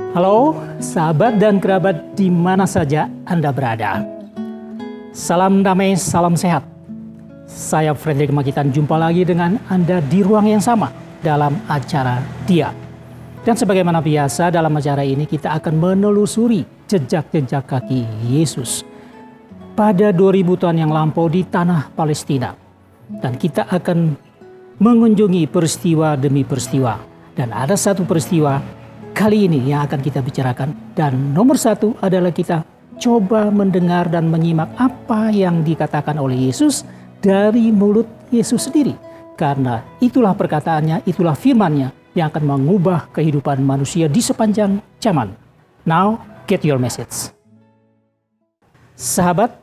Halo, sahabat dan kerabat di mana saja Anda berada. Salam damai, salam sehat. Saya Frederick Makitan jumpa lagi dengan Anda di ruang yang sama dalam acara Dia. Dan sebagaimana biasa dalam acara ini kita akan menelusuri jejak-jejak kaki Yesus pada 2000 tahun yang lampau di tanah Palestina. Dan kita akan mengunjungi peristiwa demi peristiwa. Dan ada satu peristiwa kali ini yang akan kita bicarakan. Dan nomor satu adalah kita coba mendengar dan menyimak apa yang dikatakan oleh Yesus dari mulut Yesus sendiri. Karena itulah perkataannya, itulah firman-Nya yang akan mengubah kehidupan manusia di sepanjang zaman. Now, get your message. Sahabat,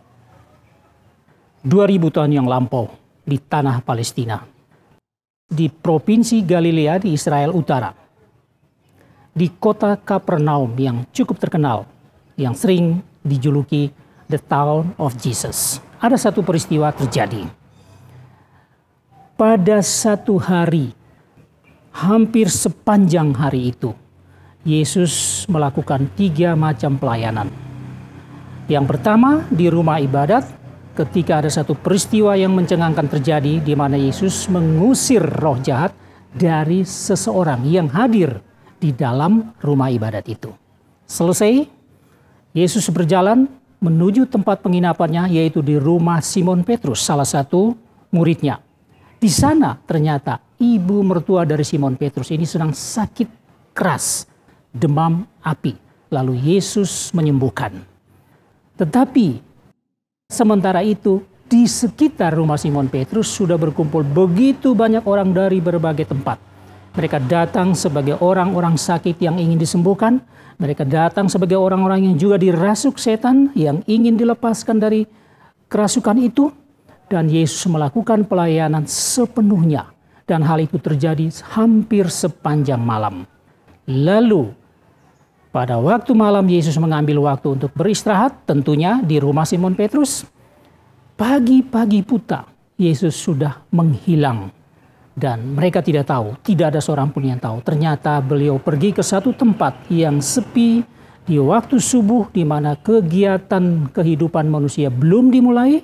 2000 tahun yang lampau di tanah Palestina, di provinsi Galilea di Israel Utara, di kota Kapernaum yang cukup terkenal, yang sering dijuluki The Town of Jesus. Ada satu peristiwa terjadi. Pada satu hari, hampir sepanjang hari itu, Yesus melakukan 3 macam pelayanan. Yang pertama di rumah ibadat, ketika ada satu peristiwa yang mencengangkan terjadi di mana Yesus mengusir roh jahat dari seseorang yang hadir di dalam rumah ibadat itu. Selesai, Yesus berjalan menuju tempat penginapannya, yaitu di rumah Simon Petrus, salah satu muridnya. Di sana ternyata ibu mertua dari Simon Petrus ini sedang sakit keras, demam api. Lalu Yesus menyembuhkan. Tetapi sementara itu di sekitar rumah Simon Petrus sudah berkumpul begitu banyak orang dari berbagai tempat. Mereka datang sebagai orang-orang sakit yang ingin disembuhkan. Mereka datang sebagai orang-orang yang juga dirasuk setan, yang ingin dilepaskan dari kerasukan itu. Dan Yesus melakukan pelayanan sepenuhnya. Dan hal itu terjadi hampir sepanjang malam. Lalu, pada waktu malam Yesus mengambil waktu untuk beristirahat, tentunya di rumah Simon Petrus. Pagi-pagi buta, Yesus sudah menghilang. Dan mereka tidak tahu, tidak ada seorang pun yang tahu. Ternyata beliau pergi ke satu tempat yang sepi di waktu subuh, di mana kegiatan kehidupan manusia belum dimulai.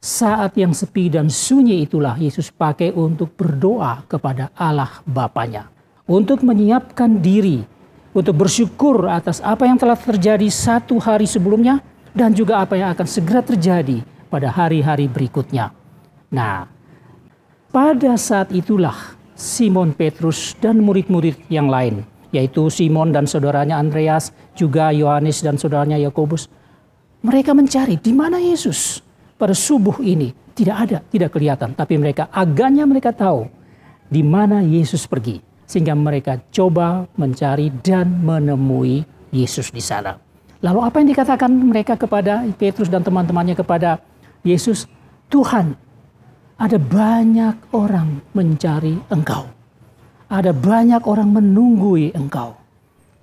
Saat yang sepi dan sunyi itulah Yesus pakai untuk berdoa kepada Allah Bapanya. Untuk menyiapkan diri, untuk bersyukur atas apa yang telah terjadi satu hari sebelumnya. Dan juga apa yang akan segera terjadi pada hari-hari berikutnya. Nah, pada saat itulah Simon Petrus dan murid-murid yang lain, yaitu Simon dan saudaranya Andreas, juga Yohanes dan saudaranya Yakobus, mereka mencari di mana Yesus. Pada subuh ini tidak ada, tidak kelihatan, tapi agaknya mereka tahu di mana Yesus pergi, sehingga mereka coba mencari dan menemui Yesus di sana. Lalu apa yang dikatakan mereka kepada Petrus dan teman-temannya kepada Yesus? Tuhan, ada banyak orang mencari Engkau. Ada banyak orang menunggui Engkau.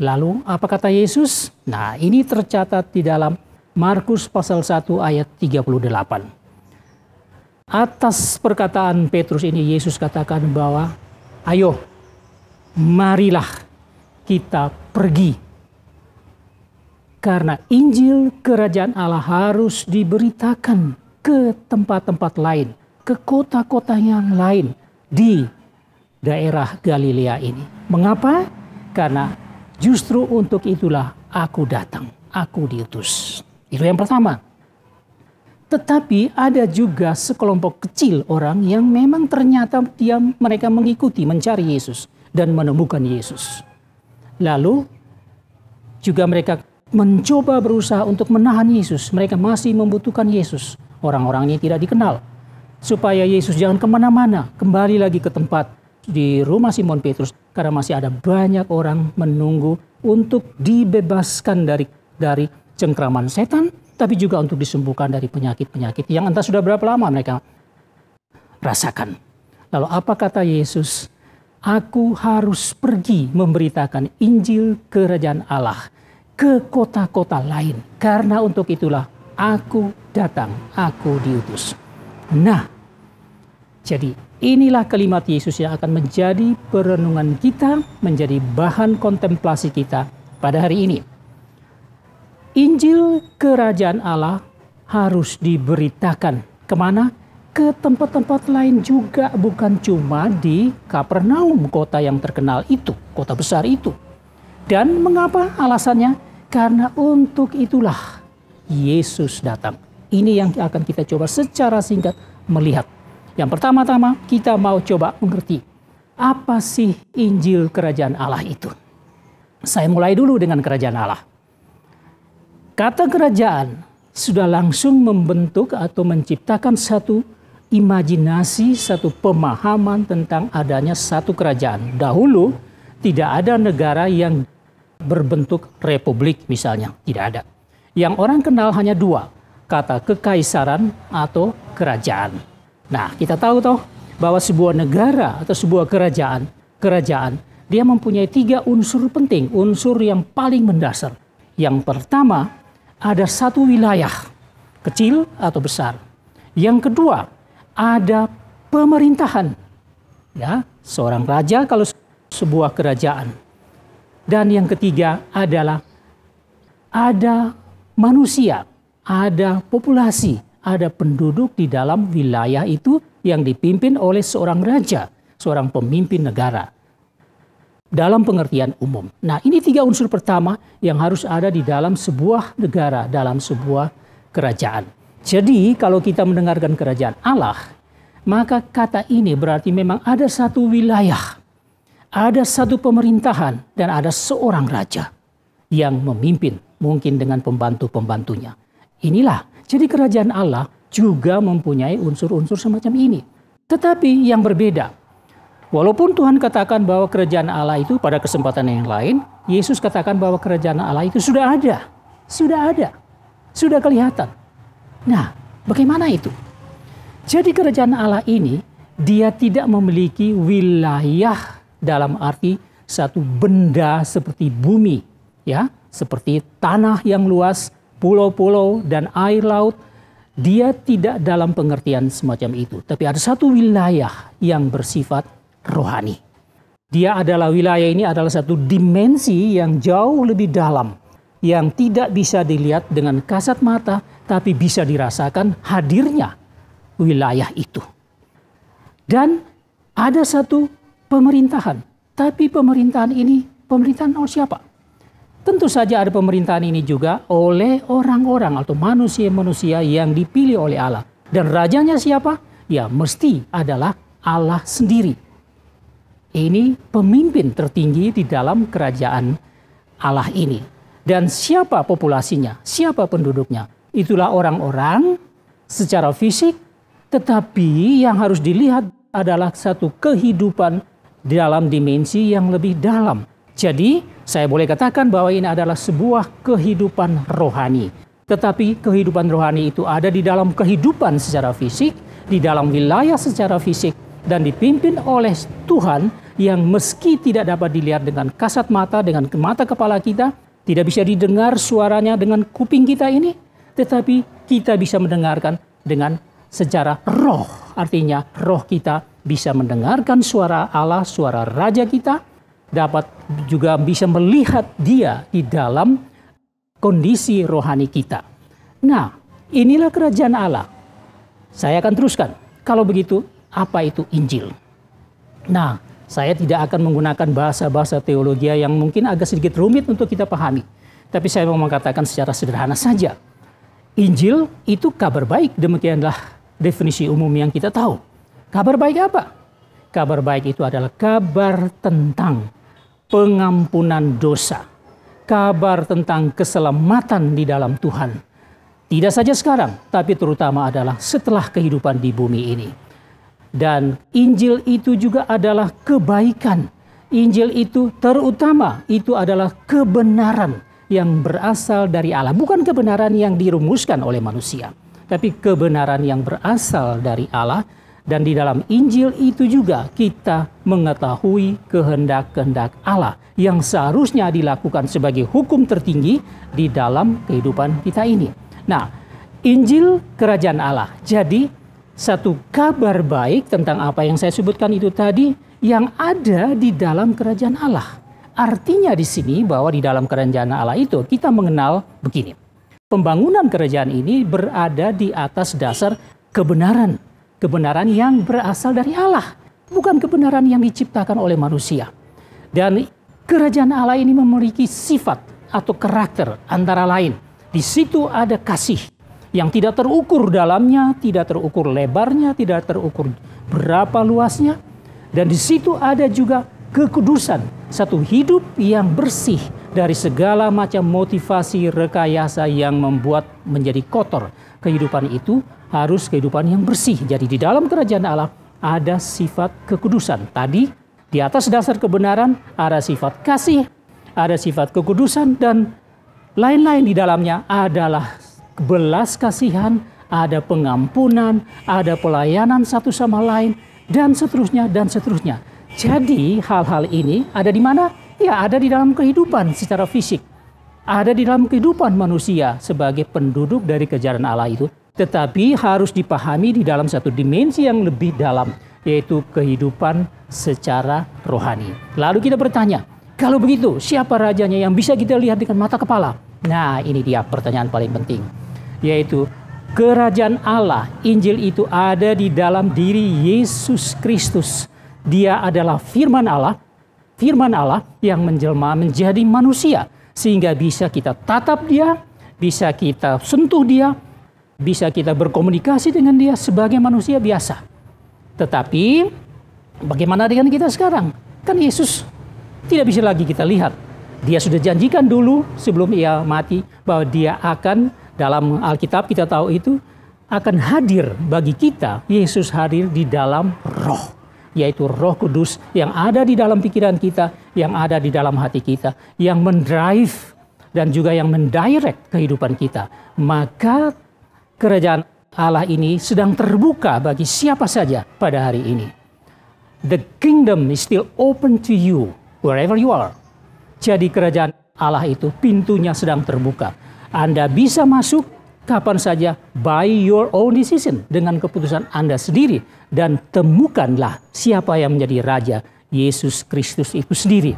Lalu apa kata Yesus? Nah, ini tercatat di dalam Markus pasal 1 ayat 38. Atas perkataan Petrus ini Yesus katakan bahwa, ayo, marilah kita pergi. Karena Injil Kerajaan Allah harus diberitakan ke tempat-tempat lain, ke kota-kota yang lain di daerah Galilea ini. Mengapa? Karena justru untuk itulah aku datang, aku diutus. Itu yang pertama. Tetapi ada juga sekelompok kecil orang yang memang ternyata mereka mengikuti, mencari Yesus dan menemukan Yesus. Lalu juga mereka mencoba berusaha untuk menahan Yesus. Mereka masih membutuhkan Yesus. Orang-orang ini tidak dikenal. Supaya Yesus jangan kemana-mana, kembali lagi ke tempat di rumah Simon Petrus. Karena masih ada banyak orang menunggu untuk dibebaskan dari cengkraman setan, tapi juga untuk disembuhkan dari penyakit-penyakit yang entah sudah berapa lama mereka rasakan. Lalu apa kata Yesus? Aku harus pergi memberitakan Injil Kerajaan Allah ke kota-kota lain. Karena untuk itulah aku datang, aku diutus. Nah, jadi inilah kalimat Yesus yang akan menjadi perenungan kita, menjadi bahan kontemplasi kita pada hari ini. Injil Kerajaan Allah harus diberitakan kemana? Ke tempat-tempat lain juga, bukan cuma di Kapernaum, kota yang terkenal itu, kota besar itu. Dan mengapa alasannya? Karena untuk itulah Yesus datang. Ini yang akan kita coba secara singkat melihat. Yang pertama-tama kita mau coba mengerti, apa sih Injil Kerajaan Allah itu? Saya mulai dulu dengan Kerajaan Allah. Kata kerajaan sudah langsung membentuk atau menciptakan satu imajinasi, satu pemahaman tentang adanya satu kerajaan. Dahulu tidak ada negara yang berbentuk republik misalnya, tidak ada. Yang orang kenal hanya dua, kata kekaisaran atau kerajaan. Nah, kita tahu toh bahwa sebuah negara atau sebuah kerajaan dia mempunyai 3 unsur penting, unsur yang paling mendasar. Yang pertama, ada satu wilayah, kecil atau besar. Yang kedua, ada pemerintahan, ya, seorang raja kalau sebuah kerajaan. Dan yang ketiga adalah ada manusia, ada populasi, ada penduduk di dalam wilayah itu yang dipimpin oleh seorang raja, seorang pemimpin negara. Dalam pengertian umum. Nah, ini 3 unsur pertama yang harus ada di dalam sebuah negara, dalam sebuah kerajaan. Jadi kalau kita mendengarkan kerajaan Allah, maka kata ini berarti memang ada satu wilayah, ada satu pemerintahan, dan ada seorang raja yang memimpin, mungkin dengan pembantu-pembantunya. Inilah, jadi kerajaan Allah juga mempunyai unsur-unsur semacam ini. Tetapi yang berbeda, walaupun Tuhan katakan bahwa kerajaan Allah itu pada kesempatan yang lain, Yesus katakan bahwa kerajaan Allah itu sudah ada, sudah kelihatan. Nah, bagaimana itu? Jadi kerajaan Allah ini, dia tidak memiliki wilayah dalam arti satu benda seperti bumi, ya, seperti tanah yang luas, pulau-pulau dan air laut. Dia tidak dalam pengertian semacam itu. Tapi ada satu wilayah yang bersifat rohani. Wilayah ini adalah satu dimensi yang jauh lebih dalam, yang tidak bisa dilihat dengan kasat mata, tapi bisa dirasakan hadirnya wilayah itu. Dan ada satu pemerintahan, tapi pemerintahan ini pemerintahan oleh siapa? Tentu saja ada pemerintahan ini juga oleh orang-orang atau manusia-manusia yang dipilih oleh Allah. Dan rajanya siapa? Ya, mesti adalah Allah sendiri. Ini pemimpin tertinggi di dalam kerajaan Allah ini. Dan siapa populasinya? Siapa penduduknya? Itulah orang-orang secara fisik, tetapi yang harus dilihat adalah satu kehidupan dalam dimensi yang lebih dalam. Jadi, saya boleh katakan bahwa ini adalah sebuah kehidupan rohani. Tetapi kehidupan rohani itu ada di dalam kehidupan secara fisik, di dalam wilayah secara fisik, dan dipimpin oleh Tuhan yang meski tidak dapat dilihat dengan kasat mata, dengan mata kepala kita, tidak bisa didengar suaranya dengan kuping kita ini, tetapi kita bisa mendengarkan dengan secara roh. Artinya roh kita bisa mendengarkan suara Allah, suara Raja kita, dapat juga bisa melihat Dia di dalam kondisi rohani kita. Nah, inilah kerajaan Allah. Saya akan teruskan. Kalau begitu, apa itu Injil? Nah, saya tidak akan menggunakan bahasa-bahasa teologi yang mungkin agak sedikit rumit untuk kita pahami. Tapi saya mau mengatakan secara sederhana saja. Injil itu kabar baik, demikianlah definisi umum yang kita tahu. Kabar baik apa? Kabar baik itu adalah kabar tentang pengampunan dosa. Kabar tentang keselamatan di dalam Tuhan. Tidak saja sekarang, tapi terutama adalah setelah kehidupan di bumi ini. Dan Injil itu juga adalah kebaikan. Injil itu terutama itu adalah kebenaran yang berasal dari Allah. Bukan kebenaran yang dirumuskan oleh manusia, tapi kebenaran yang berasal dari Allah. Dan di dalam Injil itu juga kita mengetahui kehendak-kehendak Allah yang seharusnya dilakukan sebagai hukum tertinggi di dalam kehidupan kita ini. Nah, Injil Kerajaan Allah. Jadi, satu kabar baik tentang apa yang saya sebutkan itu tadi yang ada di dalam Kerajaan Allah. Artinya di sini bahwa di dalam kerajaan Allah itu kita mengenal begini. Pembangunan kerajaan ini berada di atas dasar kebenaran. Kebenaran yang berasal dari Allah. Bukan kebenaran yang diciptakan oleh manusia. Dan kerajaan Allah ini memiliki sifat atau karakter antara lain. Di situ ada kasih yang tidak terukur dalamnya, tidak terukur lebarnya, tidak terukur berapa luasnya. Dan di situ ada juga kekudusan, satu hidup yang bersih dari segala macam motivasi rekayasa yang membuat menjadi kotor. Kehidupan itu harus kehidupan yang bersih. Jadi di dalam kerajaan Allah ada sifat kekudusan. Tadi di atas dasar kebenaran ada sifat kasih, ada sifat kekudusan, dan lain-lain di dalamnya adalah belas kasihan, ada pengampunan, ada pelayanan satu sama lain, dan seterusnya, dan seterusnya. Jadi hal-hal ini ada di mana? Ya, ada di dalam kehidupan secara fisik. Ada di dalam kehidupan manusia sebagai penduduk dari kerajaan Allah itu. Tetapi harus dipahami di dalam satu dimensi yang lebih dalam, yaitu kehidupan secara rohani. Lalu kita bertanya, kalau begitu siapa rajanya yang bisa kita lihat dengan mata kepala? Nah, ini dia pertanyaan paling penting. Yaitu kerajaan Allah, Injil itu ada di dalam diri Yesus Kristus. Dia adalah firman Allah yang menjelma menjadi manusia. Sehingga bisa kita tatap dia, bisa kita sentuh dia, bisa kita berkomunikasi dengan dia sebagai manusia biasa. Tetapi bagaimana dengan kita sekarang? Kan Yesus tidak bisa lagi kita lihat. Dia sudah janjikan dulu sebelum ia mati bahwa dia akan, dalam Alkitab kita tahu itu, akan hadir bagi kita. Yesus hadir di dalam roh, yaitu Roh Kudus yang ada di dalam pikiran kita, yang ada di dalam hati kita, yang mendrive dan juga yang mendirect kehidupan kita. Maka kerajaan Allah ini sedang terbuka bagi siapa saja pada hari ini. The kingdom is still open to you wherever you are. Jadi kerajaan Allah itu pintunya sedang terbuka. Anda bisa masuk kapan saja by your own decision, dengan keputusan Anda sendiri, dan temukanlah siapa yang menjadi raja, Yesus Kristus itu sendiri.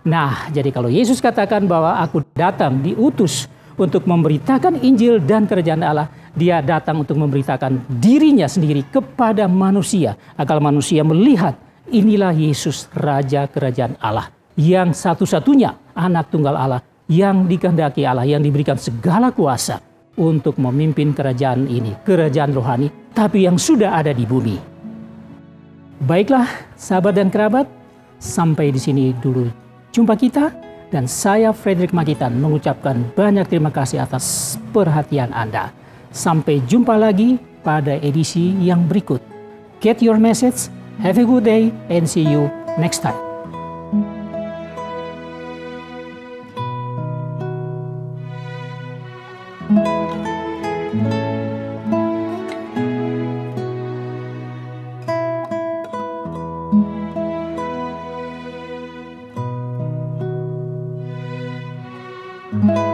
Nah, jadi kalau Yesus katakan bahwa aku datang diutus untuk memberitakan Injil dan kerajaan Allah, dia datang untuk memberitakan dirinya sendiri kepada manusia, agar manusia melihat inilah Yesus, raja kerajaan Allah, yang satu-satunya anak tunggal Allah, yang dikehendaki Allah, yang diberikan segala kuasa untuk memimpin kerajaan ini, kerajaan rohani, tapi yang sudah ada di bumi. Baiklah, sahabat dan kerabat, sampai di sini dulu jumpa kita, dan saya Frederick Magitan mengucapkan banyak terima kasih atas perhatian Anda. Sampai jumpa lagi pada edisi yang berikut. Get your message, have a good day, and see you next time. Thank you.